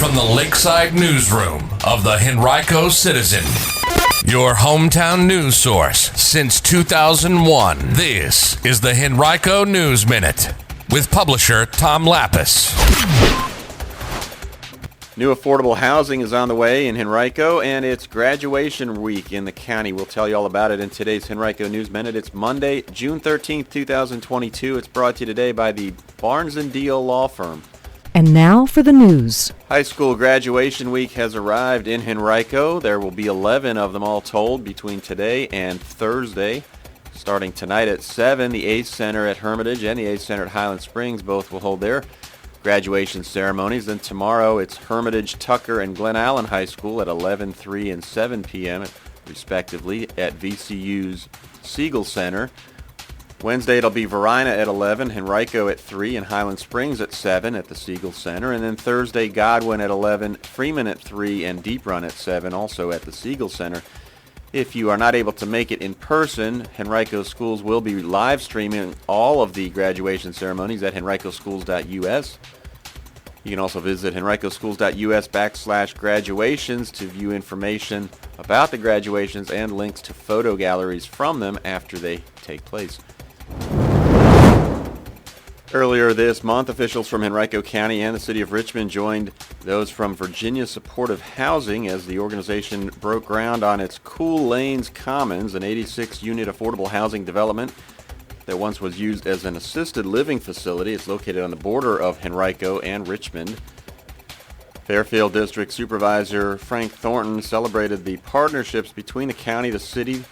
from the Lakeside Newsroom of the Henrico Citizen, your hometown news source since 2001. This is the Henrico News Minute with publisher Tom Lapis. New affordable housing is on the way in Henrico, and it's graduation week in the county. We'll tell you all about it in today's Henrico News Minute. It's Monday, June 13th, 2022. It's brought to you today by the Barnes & Deal Law Firm. And now for the news. High school graduation week has arrived in Henrico. There will be 11 of them all told between today and Thursday. Starting tonight at 7, the ACE Center at Hermitage and the ACE Center at Highland Springs both will hold their graduation ceremonies. Then tomorrow it's Hermitage, Tucker, and Glen Allen High School at 11, 3, and 7 p.m. respectively at VCU's Siegel Center. Wednesday it'll be Verina at 11, Henrico at 3, and Highland Springs at 7 at the Siegel Center. And then Thursday, Godwin at 11, Freeman at 3, and Deep Run at 7, also at the Siegel Center. If you are not able to make it in person, Henrico Schools will be live streaming all of the graduation ceremonies at henricoschools.us. You can also visit henricoschools.us/graduations to view information about the graduations and links to photo galleries from them after they take place. Earlier this month, officials from Henrico County and the City of Richmond joined those from Virginia Supportive Housing as the organization broke ground on its Cool Lanes Commons, an 86-unit affordable housing development that once was used as an assisted living facility. It's located on the border of Henrico and Richmond. Fairfield District Supervisor Frank Thornton celebrated the partnerships between the county, the city,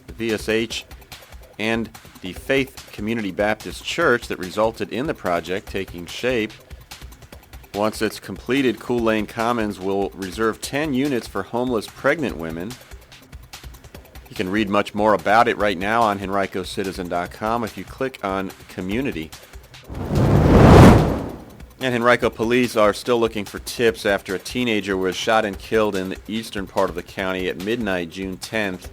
the VSH, and the Faith Community Baptist Church that resulted in the project taking shape. Once it's completed, Cool Lane Commons will reserve 10 units for homeless pregnant women. You can read much more about it right now on henricocitizen.com if you click on Community. And Henrico police are still looking for tips after a teenager was shot and killed in the eastern part of the county at midnight, June 10th.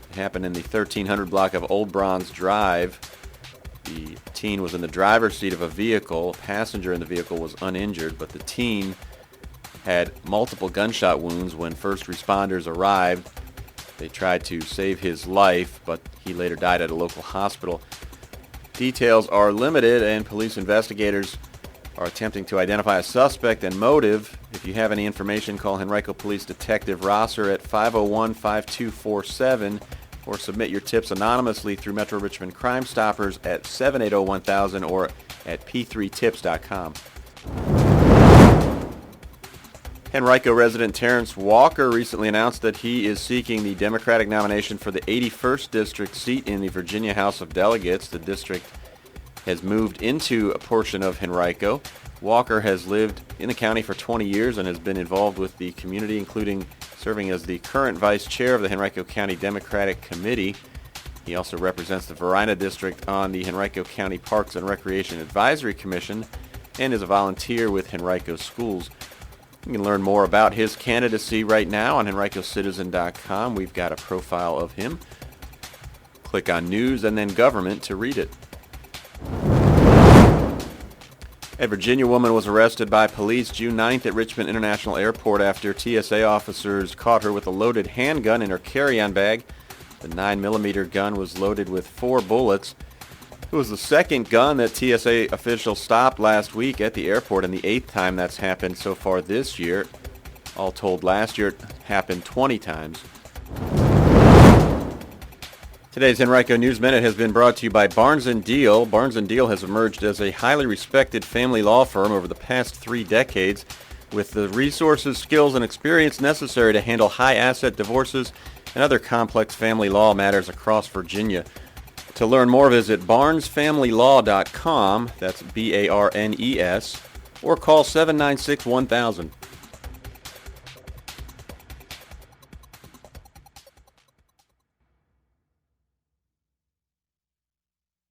It happened in the 1300 block of Old Bronze Drive. The teen was in the driver's seat of a vehicle. A passenger in the vehicle was uninjured, but the teen had multiple gunshot wounds when first responders arrived. They tried to save his life, but he later died at a local hospital. Details are limited, and police investigators are attempting to identify a suspect and motive. If you have any information, call Henrico Police Detective Rosser at 501-5247 or submit your tips anonymously through Metro Richmond Crime Stoppers at 780-1000 or at p3tips.com. Henrico resident Terrence Walker recently announced that he is seeking the Democratic nomination for the 81st District seat in the Virginia House of Delegates. The district has moved into a portion of Henrico. Walker has lived in the county for 20 years and has been involved with the community, including serving as the current vice chair of the Henrico County Democratic Committee. He also represents the Verina District on the Henrico County Parks and Recreation Advisory Commission and is a volunteer with Henrico Schools. You can learn more about his candidacy right now on henricocitizen.com. We've got a profile of him. Click on News and then Government to read it. A Virginia woman was arrested by police June 9th at Richmond International Airport after TSA officers caught her with a loaded handgun in her carry-on bag. The 9mm gun was loaded with 4 bullets. It was the second gun that TSA officials stopped last week at the airport and the 8th time that's happened so far this year. All told, last year it happened 20 times. Today's Henrico News Minute has been brought to you by Barnes & Deal. Barnes & Deal has emerged as a highly respected family law firm over the past 3 decades with the resources, skills, and experience necessary to handle high-asset divorces and other complex family law matters across Virginia. To learn more, visit barnesfamilylaw.com, that's BARNES, or call 796-1000.